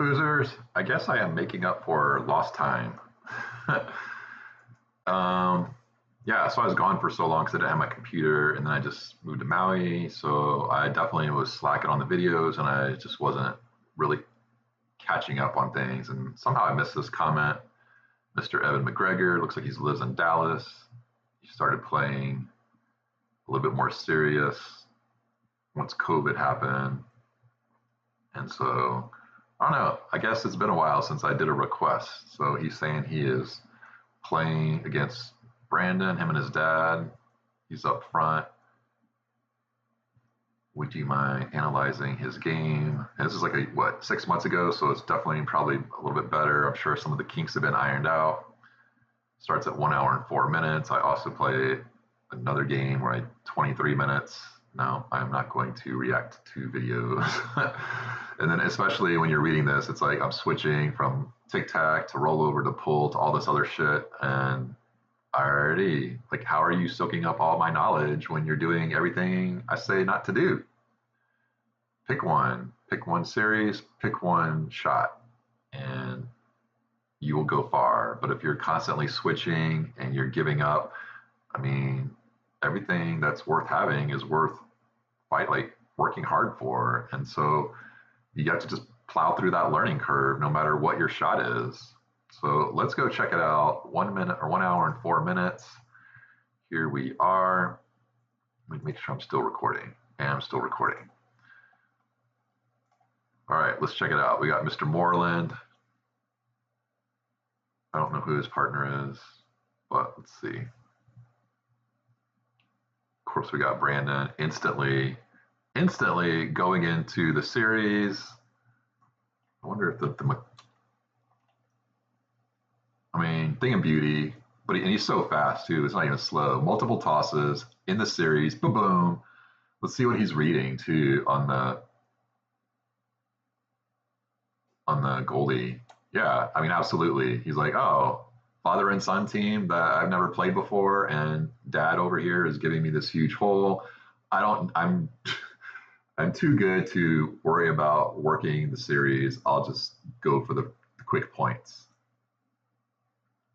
Boozers? I guess I am making up for lost time. um, yeah, so I was gone for so long because I didn't have my computer, and then I just moved to Maui. So I definitely was slacking on the videos, and I just wasn't really catching up on things. And somehow I missed this comment. Mr. Evan McGregor looks like he lives in Dallas. He started playing a little bit more serious once COVID happened, and so I don't know. I guess it's been a while since I did a request. So he's saying he is playing against Brandon, him and his dad. He's up front. Would you mind analyzing his game? And this is like 6 months ago, so it's definitely probably a little bit better. I'm sure some of the kinks have been ironed out. Starts at 1 hour and 4 minutes. I also play another game where 23 minutes. No, I'm not going to react to videos. And then especially when you're reading this, it's like I'm switching from tic-tac to rollover to pull to all this other shit. And I already, like, how are you soaking up all my knowledge when you're doing everything I say not to do? Pick one series, pick one shot, and you will go far. But if you're constantly switching and you're giving up, I mean, everything that's worth having is worth working hard for. And so you have to just plow through that learning curve no matter what your shot is. So let's go check it out. 1 minute or 1 hour and 4 minutes. Here we are. Let me make sure I'm still recording. And I'm still recording. All right, let's check it out. We got Mr. Moreland. I don't know who his partner is, but let's see. Of course, we got Brandon instantly going into the series. I wonder if thing of beauty, but he's so fast too. It's not even slow. Multiple tosses in the series. Boom, boom. Let's see what he's reading too on the goalie. Yeah, I mean, absolutely. He's like, oh, father and son team that I've never played before, and dad over here is giving me this huge hole. I'm too good to worry about working the series. I'll just go for the quick points.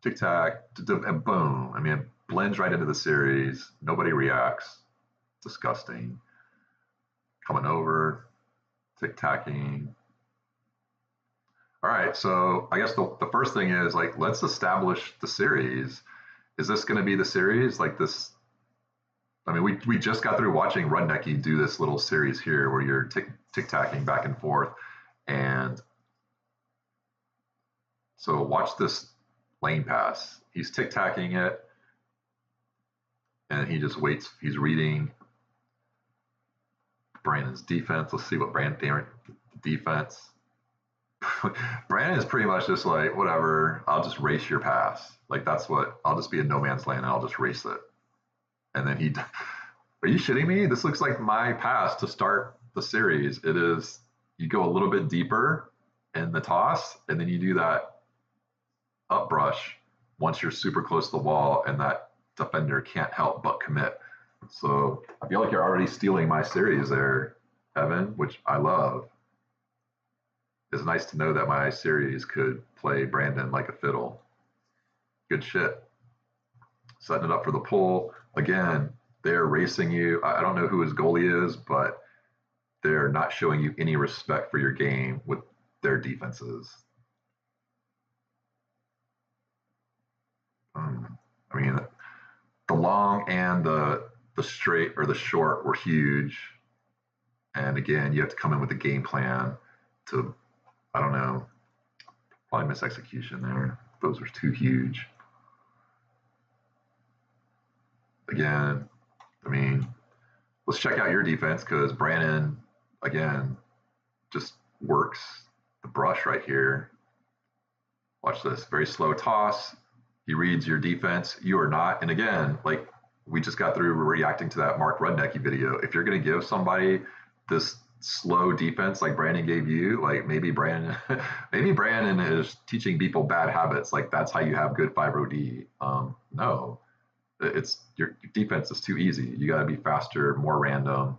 Tic tac, and boom. I mean, it blends right into the series. Nobody reacts. Disgusting. Coming over, tic tacking. All right, so I guess the first thing is, like, let's establish the series. Is this going to be the series? Like this? I mean, we just got through watching Rudnicki do this little series here where you're tic-tacking back and forth. And so watch this lane pass. He's tic-tacking it, and he just waits. He's reading Brandon's defense. Let's see what Brandon's defense. Brandon is pretty much just like, whatever, I'll just race your pass. Like, that's what, I'll just be in no man's land and I'll just race it. And then are you shitting me? This looks like my pass to start the series. It is, you go a little bit deeper in the toss, and then you do that up brush once you're super close to the wall, and that defender can't help but commit. So I feel like you're already stealing my series there, Evan, which I love. It's nice to know that my series could play Brandon like a fiddle. Good shit. Setting it up for the pull. Again, they're racing you. I don't know who his goalie is, but they're not showing you any respect for your game with their defenses. I mean, the long and the straight or the short were huge. And again, you have to come in with a game plan to, I don't know, probably miss execution there. Those were too huge. Again, I mean, let's check out your defense, because Brandon, again, just works the brush right here. Watch this. Very slow toss. He reads your defense. You are not. And again, like we just got through reacting to that Mark Rudnicki video. If you're going to give somebody this slow defense like Brandon gave you, like maybe Brandon is teaching people bad habits. Like that's how you have good 5-0D. No, it's your defense is too easy. You got to be faster, more random,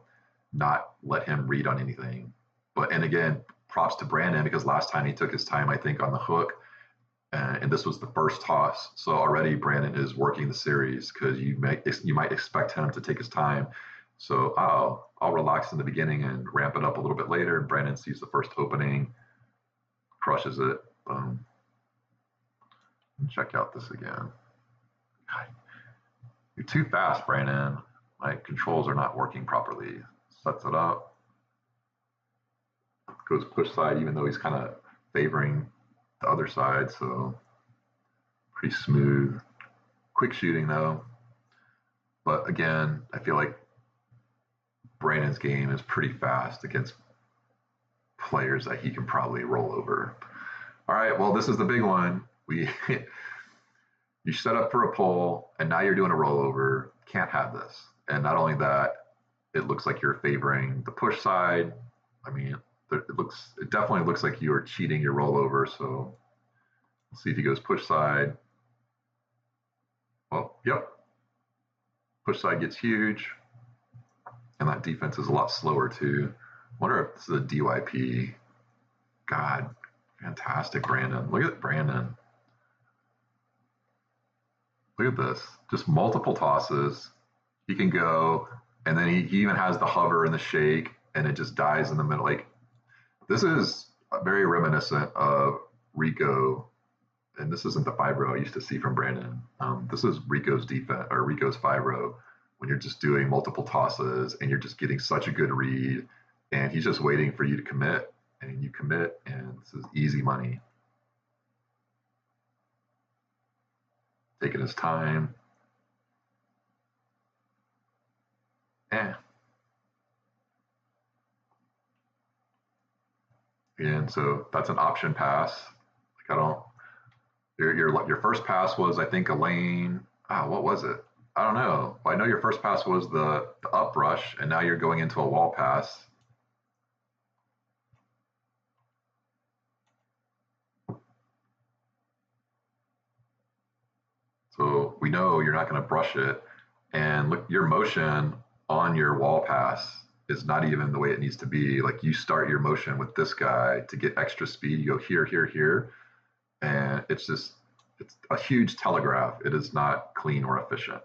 not let him read on anything. And again, props to Brandon because last time he took his time, I think, on the hook. And this was the first toss. So already Brandon is working the series because you might expect him to take his time. So I'll relax in the beginning and ramp it up a little bit later. Brandon sees the first opening, crushes it. Boom. Check out this again. God, you're too fast, Brandon. My controls are not working properly. Sets it up. Goes push side, even though he's kind of favoring the other side. So pretty smooth. Quick shooting though. But again, I feel like Brandon's game is pretty fast against players that he can probably roll over. All right, well, this is the big one. You set up for a pull, and now you're doing a rollover. Can't have this. And not only that, it looks like you're favoring the push side. I mean, it definitely looks like you are cheating your rollover. So let's see if he goes push side. Well, yep. Push side gets huge. And that defense is a lot slower too. Wonder if this is a DYP. God, fantastic, Brandon. Look at Brandon. Look at this. Just multiple tosses. He can go, and then he even has the hover and the shake, and it just dies in the middle. Like, this is very reminiscent of Rico, and this isn't the 5-row I used to see from Brandon. This is Rico's defense, or Rico's 5-row, when you're just doing multiple tosses, and you're just getting such a good read, and he's just waiting for you to commit, and you commit, and this is easy money. Taking his time. And so that's an option pass. Like, I don't. Your first pass was, I think, a lane. What was it? I don't know. Well, I know your first pass was the up rush, and now you're going into a wall pass. So we know you're not going to brush it. And look, your motion on your wall pass is not even the way it needs to be. Like, you start your motion with this guy to get extra speed. You go here, here, here. And it's a huge telegraph. It is not clean or efficient.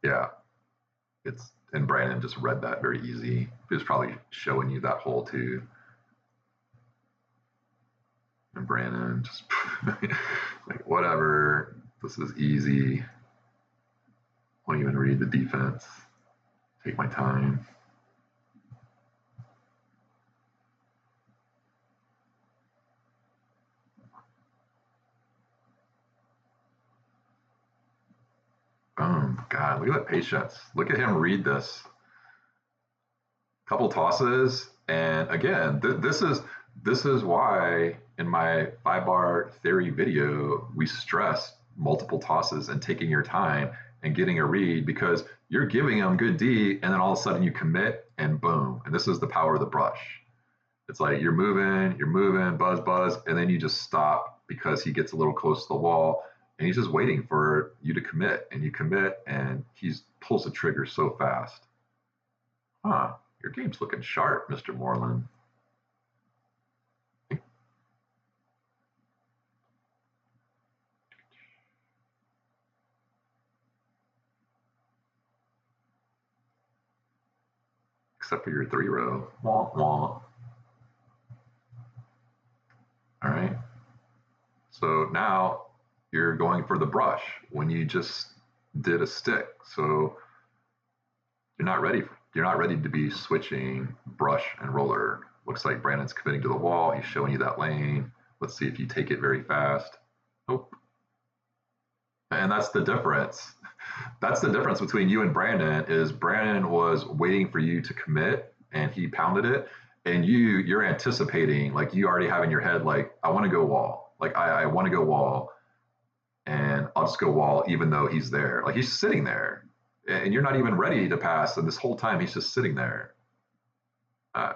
Yeah, and Brandon just read that very easy. He was probably showing you that hole too. And Brandon just like, whatever, this is easy. Won't even read the defense. Take my time. Boom. God, look at that patience. Look at him read this. Couple tosses, and again, this is why in my 5-bar theory video we stress multiple tosses and taking your time and getting a read, because you're giving him good D, and then all of a sudden you commit, and boom. And this is the power of the brush. It's like you're moving, buzz, buzz, and then you just stop because he gets a little close to the wall, and he's just waiting for you to commit, and you commit, and he pulls the trigger so fast. Your game's looking sharp, Mr. Moreland. Except for your 3-row. Wah, wah. All right. So now you're going for the brush when you just did a stick. So you're not ready to be switching brush and roller. Looks like Brandon's committing to the wall. He's showing you that lane. Let's see if you take it very fast. Nope. And that's the difference. That's the difference between you and Brandon, is Brandon was waiting for you to commit and he pounded it. And you're anticipating, like, you already have in your head, like, I want to go wall. Like, I want to go wall, and I'll just go wall even though he's there. Like, he's sitting there. And you're not even ready to pass, and this whole time he's just sitting there. Yeah,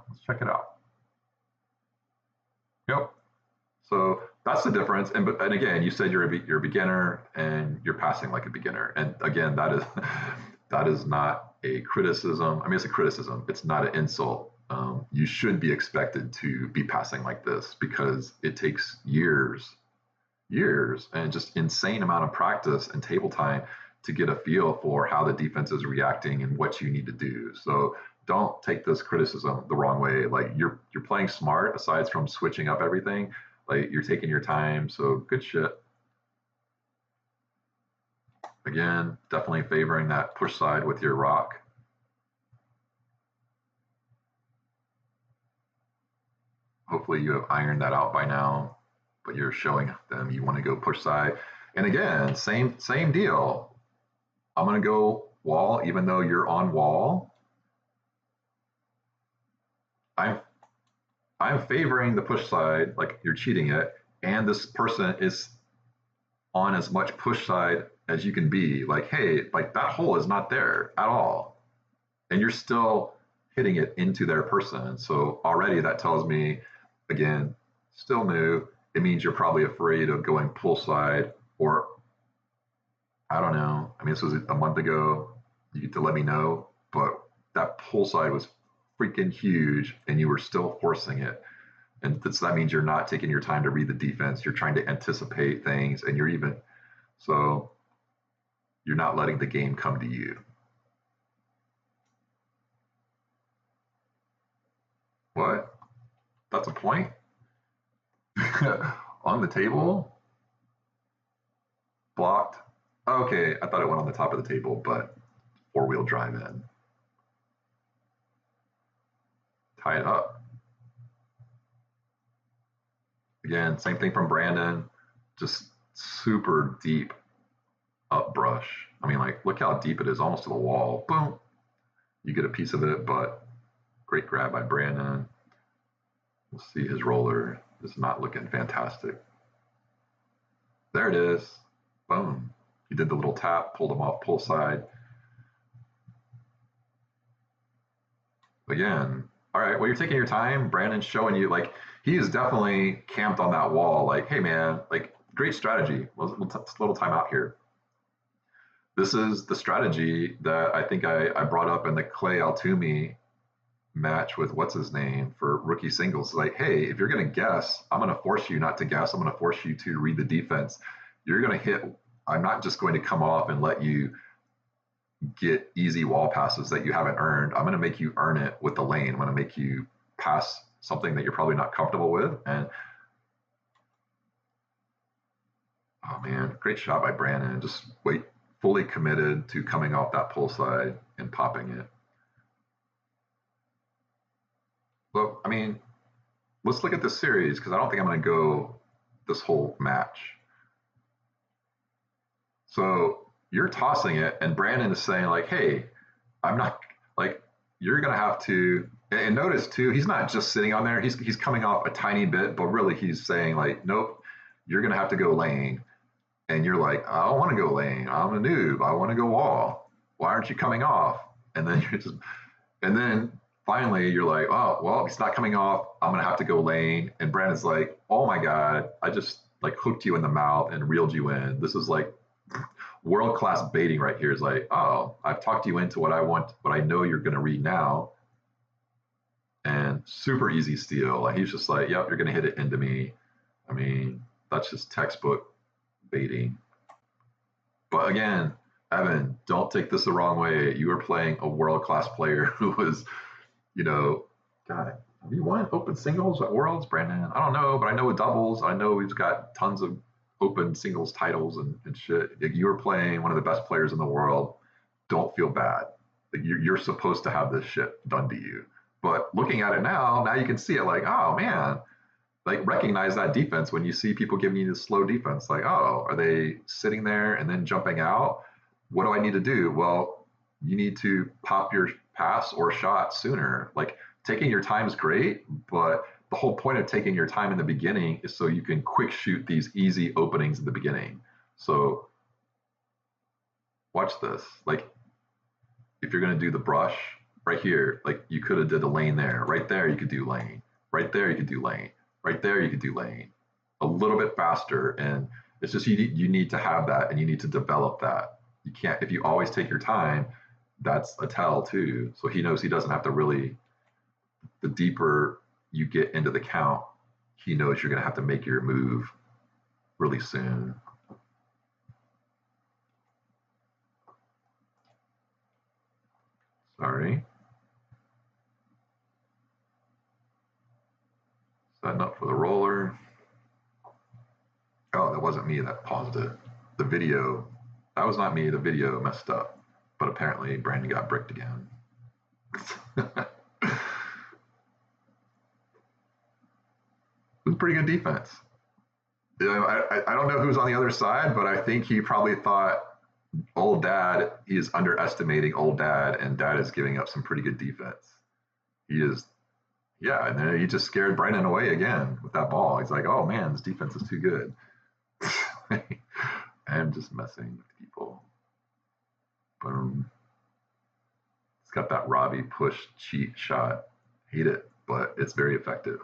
let's check it out. Yep. So that's the difference. And again, you said you're a beginner and you're passing like a beginner. And again, that is not a criticism. I mean, it's a criticism. It's not an insult. You should be expected to be passing like this because it takes years, and just insane amount of practice and table time to get a feel for how the defense is reacting and what you need to do. So don't take this criticism the wrong way. Like you're playing smart aside from switching up everything. Like you're taking your time. So good shit. Again, definitely favoring that push side with your rock. Hopefully you have ironed that out by now, but you're showing them you want to go push side. And again, same deal. I'm going to go wall, even though you're on wall. I'm favoring the push side, like you're cheating it, and this person is on as much push side as you can be. Like, hey, like that hole is not there at all, and you're still hitting it into their person. So already that tells me, again, still new. It means you're probably afraid of going pull side, or I don't know. I mean, this was a month ago. You get to let me know, but that pull side was freaking huge, and you were still forcing it. And that means you're not taking your time to read the defense. You're trying to anticipate things, and so you're not letting the game come to you. What? That's a point? On the table? Blocked? Okay, I thought it went on the top of the table, but four-wheel drive in. Tie it up. Again, same thing from Brandon, just super deep up brush. I mean, like, look how deep it is, almost to the wall. Boom. You get a piece of it, but great grab by Brandon. We'll see his roller is not looking fantastic. There it is. Boom. He did the little tap, pulled him off pull side. Again, all right, well, you're taking your time. Brandon's showing you, like, he is definitely camped on that wall. Like, hey, man, like, great strategy. We'll little time out here. This is the strategy that I think I brought up in the Clay Altumi match with what's his name for rookie singles. Like, hey, if you're going to guess, I'm going to force you not to guess. I'm going to force you to read the defense. You're going to hit. I'm not just going to come off and let you get easy wall passes that you haven't earned. I'm going to make you earn it with the lane. I'm going to make you pass something that you're probably not comfortable with. And oh man, great shot by Brandon. Just fully committed to coming off that pull side and popping it. Well, I mean, let's look at this series because I don't think I'm going to go this whole match. So you're tossing it, and Brandon is saying, like, hey, I'm not, like, you're going to have to, and notice too, he's not just sitting on there. He's coming off a tiny bit, but really he's saying, like, nope, you're going to have to go lane. And you're like, I don't want to go lane. I'm a noob. I want to go wall. Why aren't you coming off? And then and then finally you're like, oh, well, he's not coming off. I'm going to have to go lane. And Brandon's like, oh my God, I just like hooked you in the mouth and reeled you in. This is like world-class baiting right here. Is like, oh, I've talked you into what I want, what I know you're going to read now. And super easy steal. Like he's just like, yep, you're going to hit it into me. I mean, that's just textbook baiting. But again, Evan, don't take this the wrong way. You are playing a world-class player who was, God, have you won open singles at Worlds, Brandon? I don't know, but I know with doubles, I know he's got tons of open singles titles and shit. You are playing one of the best players in the world. Don't feel bad. You're supposed to have this shit done to you. But looking at it now you can see it like, oh man, like recognize that defense when you see people giving you the slow defense. Like, oh, are they sitting there and then jumping out? What do I need to do? Well, you need to pop your pass or shot sooner. Like taking your time is great, but the whole point of taking your time in the beginning is so you can quick shoot these easy openings in the beginning. So watch this. Like if you're going to do the brush right here, like you could have did a lane there. Right there, you could do lane. Right there, you could do lane. Right there, you could do lane a little bit faster. And it's just you need to have that and you need to develop that. You can't, if you always take your time, that's a tell too. So he knows he doesn't have to really, the deeper you get into the count, he knows you're going to have to make your move really soon. Sorry. Setting up for the roller. Oh, that wasn't me that paused it. The video, that was not me. The video messed up. But apparently Brandon got bricked again. It was pretty good defense. I don't know who's on the other side, but I think he probably thought old dad, he is underestimating old dad, and dad is giving up some pretty good defense. He is, yeah, and then he just scared Brandon away again with that ball. He's like, oh man, this defense is too good. I'm just messing with people. Boom. It's got that Robbie push cheat shot. Hate it, but it's very effective.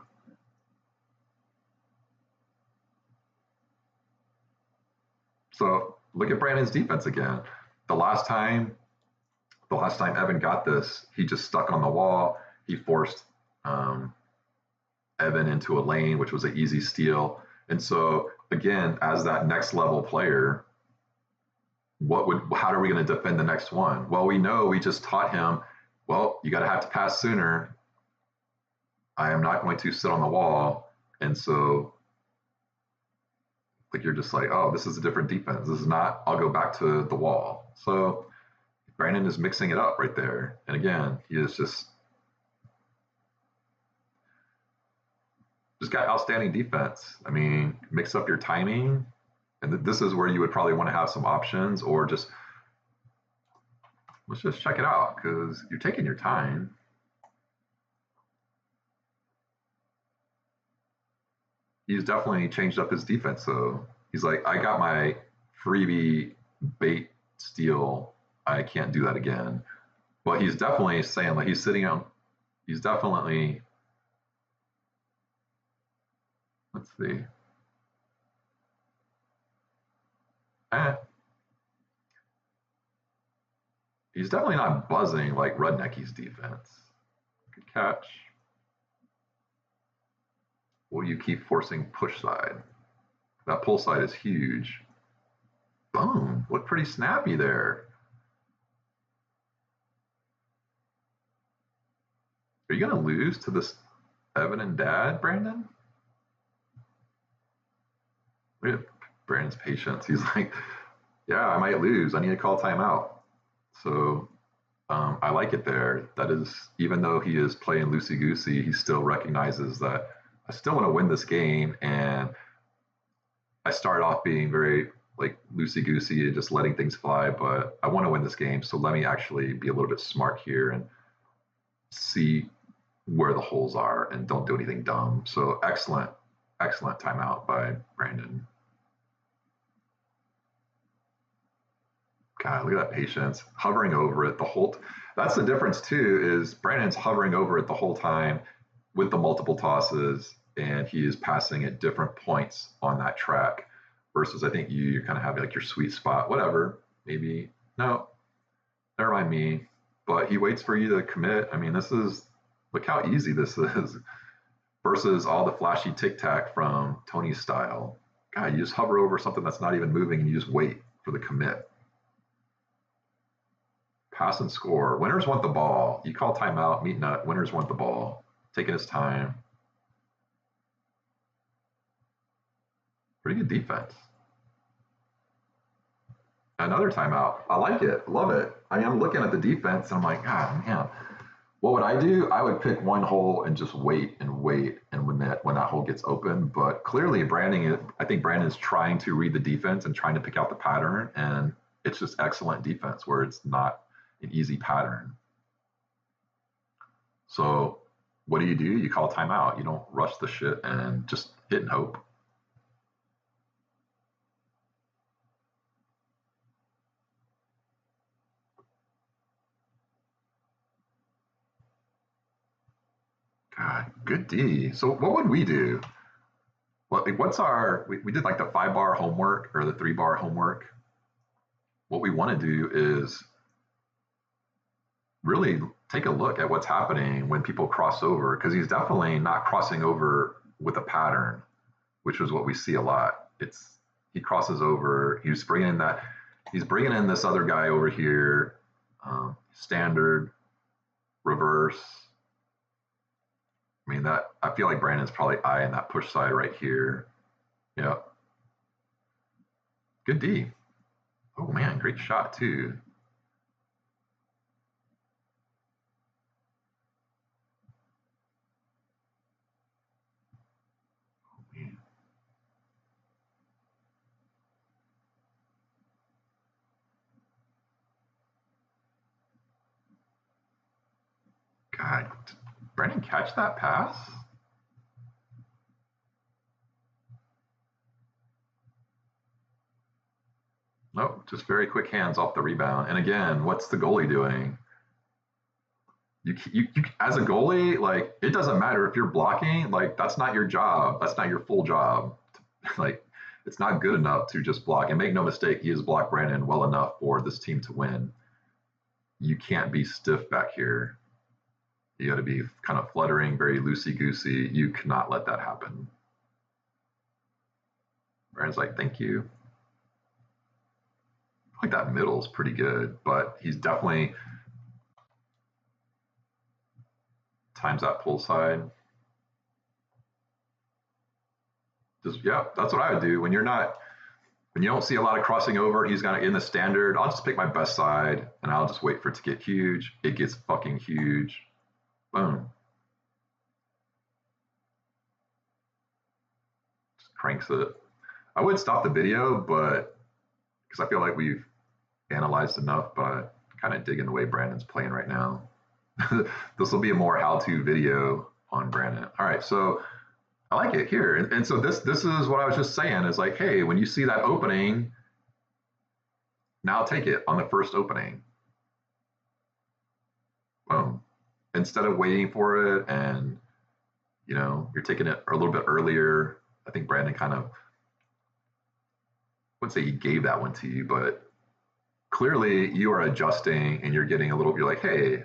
So look at Brandon's defense again. The last time Evan got this, he just stuck on the wall. He forced Evan into a lane, which was an easy steal. And so again, as that next level player, how are we going to defend the next one? Well, we know we just taught him, well, you got to have to pass sooner. I am not going to sit on the wall. And so like you're just like, oh, this is a different defense. This is not, I'll go back to the wall. So Brandon is mixing it up right there. And again, he is just got outstanding defense. I mean, mix up your timing. And this is where you would probably want to have some options, or just, let's just check it out because you're taking your time. He's definitely changed up his defense. So he's like, I got my freebie bait steal. I can't do that again. But he's definitely saying, like, he's definitely, let's see. He's definitely not buzzing like Rudnicky's defense. Good catch. Will you keep forcing push side? That pull side is huge. Boom. Looked pretty snappy there. Are you going to lose to this Evan and Dad, Brandon? Look at Brandon's patience. He's like, yeah, I might lose. I need to call timeout. So I like it there. That is, even though he is playing loosey-goosey, he still recognizes that I still want to win this game. And I start off being very like loosey-goosey and just letting things fly, but I want to win this game. So let me actually be a little bit smart here and see where the holes are and don't do anything dumb. So excellent timeout by Brandon. God, look at that patience, hovering over it the whole. That's the difference too. Is Brandon's hovering over it the whole time with the multiple tosses, and he is passing at different points on that track. Versus, I think you kind of have like your sweet spot. Whatever, maybe no, never mind me. But he waits for you to commit. I mean, this is, look how easy this is. Versus all the flashy tic tac from Tony's style. God, you just hover over something that's not even moving and you just wait for the commit. Pass and score. Winners want the ball. You call timeout, meet nut. Winners want the ball. Taking his time. Pretty good defense. Another timeout. I like it. Love it. I mean, I'm looking at the defense and I'm like, God, man, what would I do? I would pick one hole and just wait. And when that hole gets open. But clearly, I think Brandon's trying to read the defense and trying to pick out the pattern. And it's just excellent defense where it's not an easy pattern. So what do? You call timeout. You don't rush the shit and just hit and hope. God, good D. So what would we do? What's our, we did like the 5-bar homework or the 3-bar homework. What we want to do is really take a look at what's happening when people cross over, because he's definitely not crossing over with a pattern, which is what we see a lot. It's he crosses over. He's bringing in this other guy over here, standard, reverse. I mean that I feel like Brandon's probably eyeing that push side right here. Yeah, good D. Oh man, great shot too. God, did Brandon catch that pass? Nope, just very quick hands off the rebound. And again, what's the goalie doing? You as a goalie, like it doesn't matter if you're blocking, like that's not your job. That's not your full job. Like it's not good enough to just block. And make no mistake, he has blocked Brandon well enough for this team to win. You can't be stiff back here. You got to be kind of fluttering, very loosey goosey. You cannot let that happen. Brandon's like, thank you. I think that middle is pretty good, but he's definitely times that pull side. Just yeah, that's what I would do when you're not when you don't see a lot of crossing over. He's gonna in the standard. I'll just pick my best side and I'll just wait for it to get huge. It gets fucking huge. Boom. Just cranks it. I would stop the video, but because I feel like we've analyzed enough, but kind of digging the way Brandon's playing right now. This will be a more how-to video on Brandon. All right, so I like it here, and so this is what I was just saying is like, hey, when you see that opening, now take it on the first opening. Boom. Instead of waiting for it, and you're taking it a little bit earlier. I think Brandon kind of, I wouldn't say he gave that one to you, but clearly you are adjusting and you're getting a little. You're like, hey,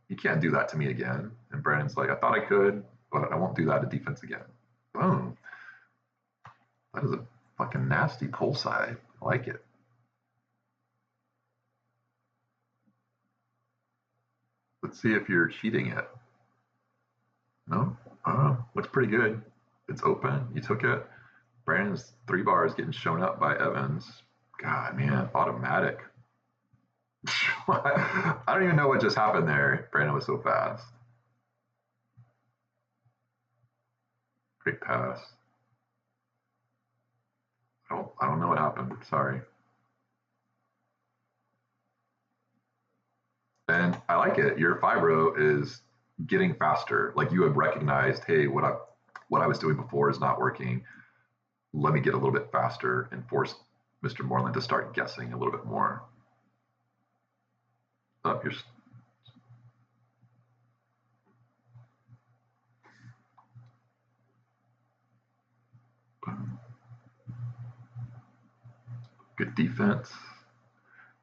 you can't do that to me again. And Brandon's like, I thought I could, but I won't do that to defense again. Boom. That is a fucking nasty pull side. I like it. Let's see if you're cheating it. No? Looks pretty good. It's open. You took it. Brandon's 3 bar is getting shown up by Evans. God, man, automatic. I don't even know what just happened there. Brandon was so fast. Great pass. I don't know what happened. Sorry. And I like it. Your fibro is getting faster. Like you have recognized, hey, what I was doing before is not working. Let me get a little bit faster and force Mr. Moreland to start guessing a little bit more. Up your good defense.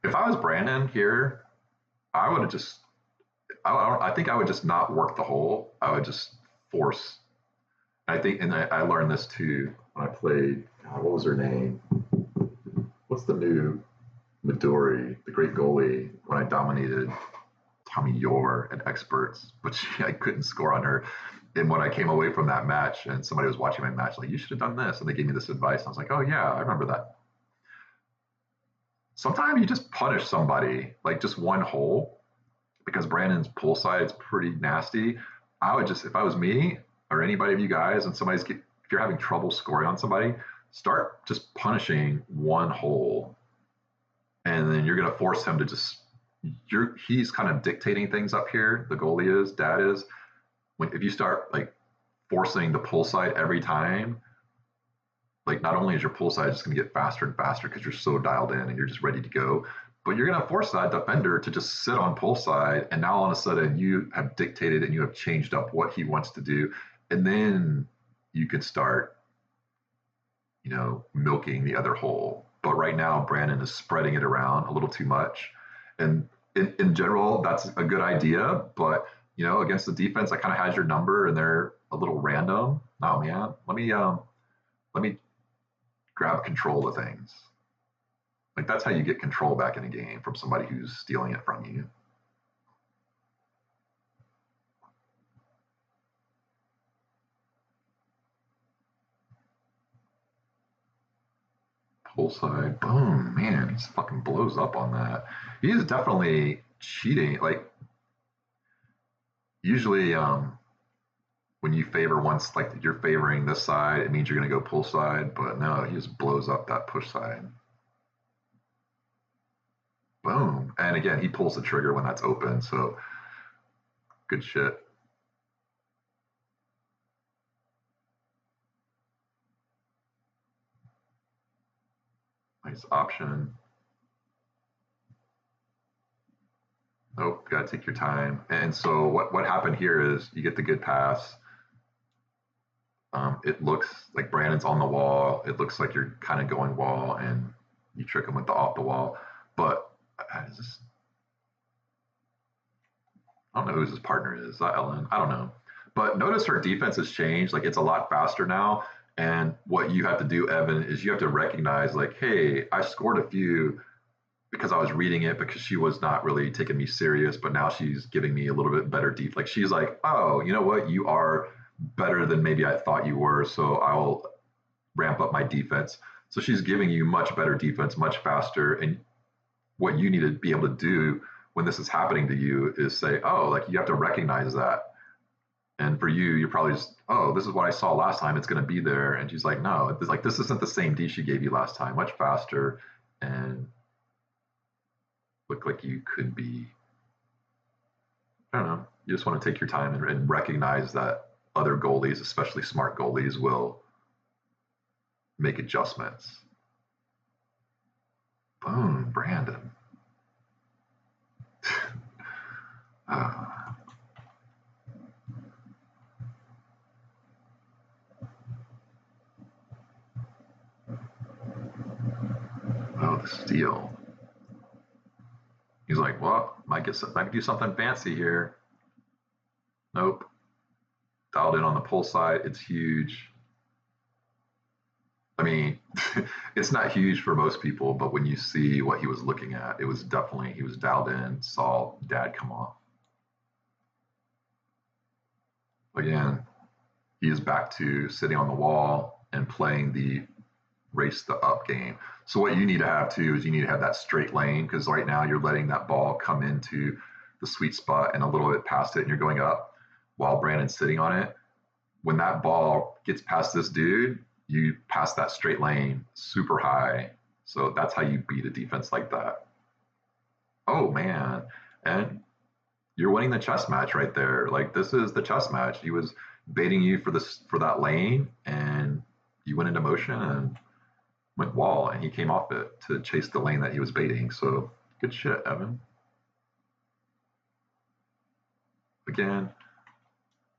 If I was Brandon here, I would have just. I think I would just not work the hole. I would just force. I think, and I learned this too when I played. God, what was her name? What's the new Midori, the great goalie? When I dominated Tommy Yor and experts, but I couldn't score on her. And when I came away from that match, and somebody was watching my match, like you should have done this, and they gave me this advice. I was like, oh yeah, I remember that. Sometimes you just punish somebody, like just one hole, because Brandon's pull side is pretty nasty. I would just, if I was me or anybody of you guys, and if you're having trouble scoring on somebody, start just punishing one hole, and then you're going to force him to just. He's kind of dictating things up here. The goalie is, dad is. If you start like forcing the pull side every time, like not only is your pull side just going to get faster and faster because you're so dialed in and you're just ready to go, but you're going to force that defender to just sit on pull side, and now all of a sudden you have dictated and you have changed up what he wants to do, and then you can start, milking the other hole. But right now Brandon is spreading it around a little too much, and in general, that's a good idea, but against the defense that kind of has your number and they're a little random. Oh man, let me grab control of things. Like that's how you get control back in a game from somebody who's stealing it from you. Pull side, boom, man, he fucking blows up on that. He is definitely cheating. Like usually, when you favor once, like you're favoring this side, it means you're going to go pull side. But no, he just blows up that push side. Boom. And again, he pulls the trigger when that's open. So good shit. Nice option. Nope, got to take your time. And so what happened here is you get the good pass. It looks like Brandon's on the wall. It looks like you're kind of going wall, and you trick him with the off the wall. But I don't know who his partner is. That Ellen? I don't know. But notice her defense has changed. Like it's a lot faster now. And what you have to do, Evan, is you have to recognize, like, hey, I scored a few because I was reading it because she was not really taking me serious, but now she's giving me a little bit better deep. Like she's like, oh, you know what? You are better than maybe I thought you were. So I'll ramp up my defense. So she's giving you much better defense, much faster. And what you need to be able to do when this is happening to you is say, oh, like you have to recognize that. And for you, you're probably just, oh, this is what I saw last time. It's going to be there. And she's like, no, it's like this isn't the same D she gave you last time. Much faster and look like you could be. I don't know. You just want to take your time and recognize that other goalies, especially smart goalies, will make adjustments. Boom, Brandon. Oh, the steal. He's like, well, might do something fancy here. Nope. Dialed in on the pull side. It's huge. I mean, it's not huge for most people, but when you see what he was looking at, it was definitely, he was dialed in, saw dad come off. Again, he is back to sitting on the wall and playing the race the up game. So what you need to have too is you need to have that straight lane because right now you're letting that ball come into the sweet spot and a little bit past it and you're going up while Brandon's sitting on it. When that ball gets past this dude, you pass that straight lane super high. So that's how you beat a defense like that. Oh man. And you're winning the chess match right there. Like this is the chess match. He was baiting you for that lane and you went into motion and went wall and he came off it to chase the lane that he was baiting. So good shit, Evan. Again,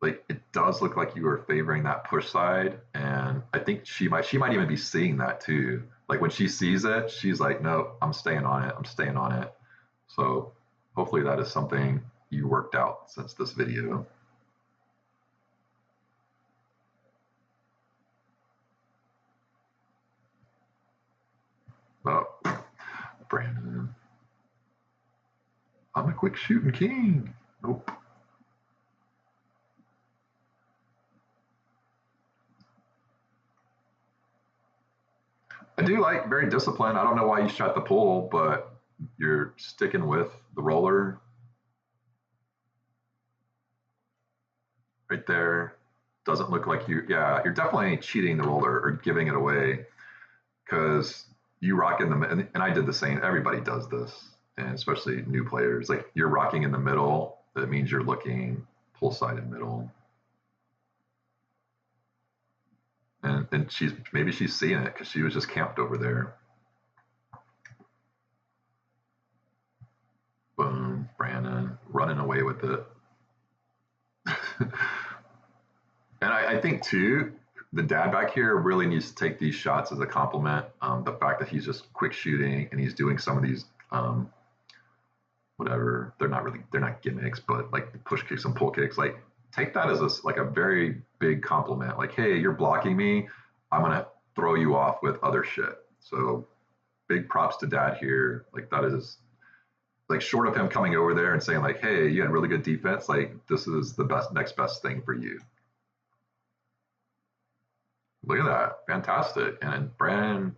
like it does look like you are favoring that push side, and I think she might even be seeing that too. Like when she sees it, she's like, "No, I'm staying on it. I'm staying on it." So hopefully that is something you worked out since this video. Oh, Brandon, I'm a quick shooting king. Nope. I do like very disciplined. I don't know why you shot the pull, but you're sticking with the roller right there. Doesn't look like yeah, you're definitely cheating the roller or giving it away because you rock in the, and I did the same. Everybody does this, and especially new players. Like you're rocking in the middle, that means you're looking pull side and middle. And maybe she's seeing it because she was just camped over there. Boom, Brandon running away with it. And I think too, the dad back here really needs to take these shots as a compliment. The fact that he's just quick shooting and he's doing some of these whatever. They're not gimmicks, but like the push kicks and pull kicks, like take that as like a very big compliment. Like, hey, you're blocking me. I'm going to throw you off with other shit. So big props to dad here. Like that is like short of him coming over there and saying like, hey, you had really good defense. Like this is the next best thing for you. Look at that. Fantastic. And Brandon,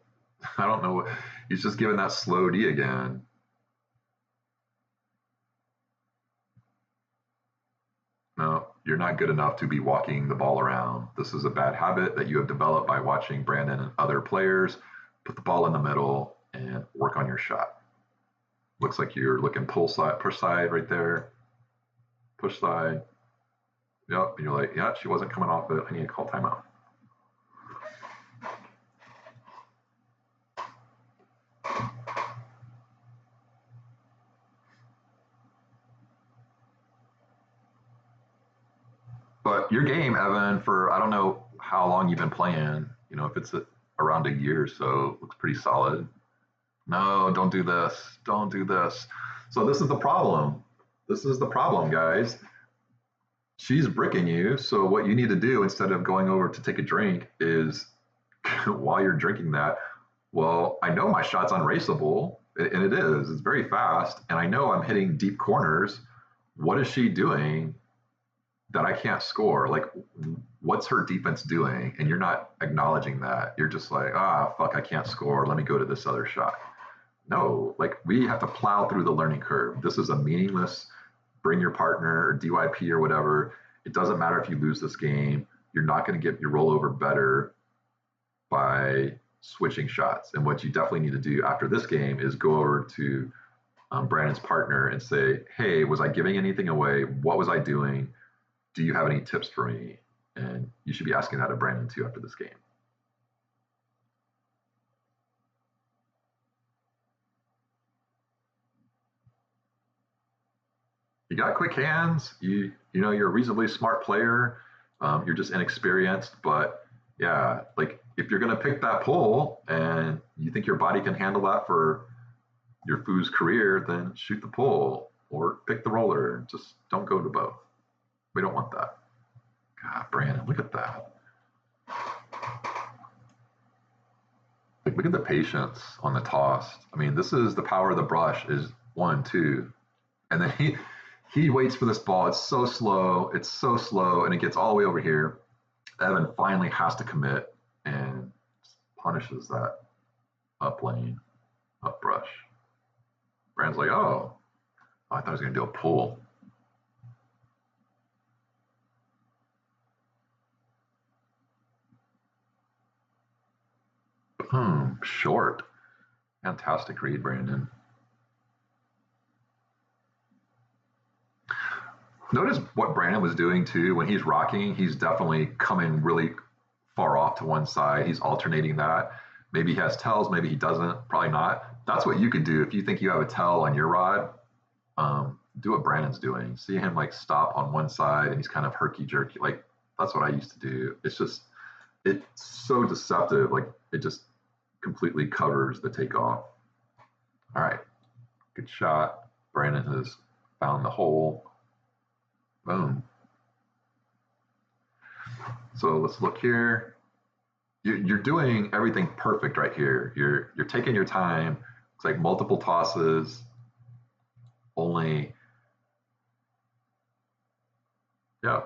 I don't know. He's just giving that slow D again. No, you're not good enough to be walking the ball around. This is a bad habit that you have developed by watching Brandon and other players put the ball in the middle and work on your shot. Looks like you're looking push side right there. Push side. Yep. And you're like, yeah, she wasn't coming off it. I need to call timeout. But your game, Evan, for I don't know how long you've been playing, you know, if it's around a year or so, looks pretty solid. No, don't do this. Don't do this. So this is the problem. This is the problem, guys. She's bricking you. So what you need to do instead of going over to take a drink is while you're drinking that, well, I know my shot's unraceable, and it is. It's very fast, and I know I'm hitting deep corners. What is she doing that I can't score? Like, what's her defense doing? And you're not acknowledging that. You're just like, fuck, I can't score. Let me go to this other shot. No, like we have to plow through the learning curve. This is a meaningless bring your partner or DYP or whatever. It doesn't matter if you lose this game. You're not going to get your rollover better by switching shots. And what you definitely need to do after this game is go over to Brandon's partner and say, hey, was I giving anything away? What was I doing? Do you have any tips for me? And you should be asking that of Brandon too after this game. You got quick hands. You know you're a reasonably smart player. You're just inexperienced, but yeah, like if you're gonna pick that pull and you think your body can handle that for your Foo's career, then shoot the pull or pick the roller. Just don't go to both. We don't want that. God, Brandon, look at that. Like, look at the patience on the toss. I mean, this is the power of the brush is 1, 2. And then he waits for this ball. It's so slow. It's so slow. And it gets all the way over here. Evan finally has to commit and punishes that up lane, up brush. Brandon's like, oh, I thought he was going to do a pull. Boom, short. Fantastic read, Brandon. Notice what Brandon was doing too when he's rocking. He's definitely coming really far off to one side. He's alternating that. Maybe he has tells, maybe he doesn't. Probably not. That's what you could do if you think you have a tell on your rod. Do what Brandon's doing. See him like stop on one side and he's kind of herky jerky. Like that's what I used to do. It's so deceptive. Like it just completely covers the takeoff. All right, good shot. Brandon has found the hole. Boom. So let's look here. You're doing everything perfect right here. You're taking your time. It's like multiple tosses. Only, yeah.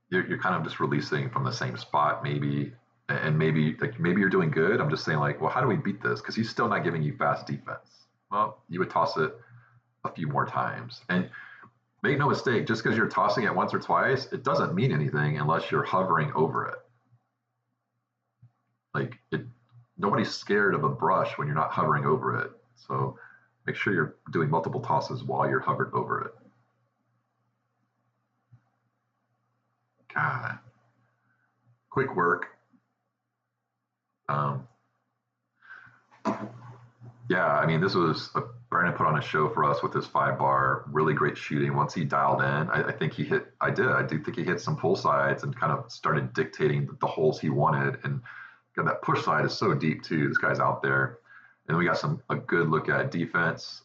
You're kind of just releasing from the same spot, maybe, and maybe you're doing good. I'm just saying like, well, how do we beat this? Because he's still not giving you fast defense. Well, you would toss it a few more times, and make no mistake, just because you're tossing it once or twice, it doesn't mean anything unless you're hovering over it. Like nobody's scared of a brush when you're not hovering over it. So make sure you're doing multiple tosses while you're hovered over it. God, quick work. Yeah, I mean, Brandon put on a show for us with his 5-bar, really great shooting. Once he dialed in, I think I do think he hit some pull sides and kind of started dictating the holes he wanted. And God, that push side is so deep too. This guy's out there. And we got a good look at defense.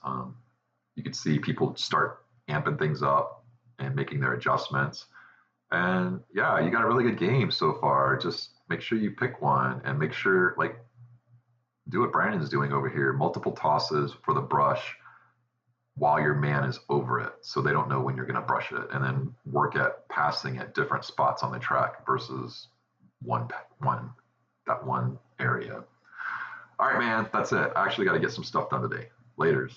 You could see people start amping things up and making their adjustments. And yeah, you got a really good game so far. Just make sure you pick one and make sure, like, do what Brandon's doing over here, multiple tosses for the brush while your man is over it, so they don't know when you're going to brush it, and then work at passing at different spots on the track versus that one area. All right, man, that's it. I actually got to get some stuff done today. Laters.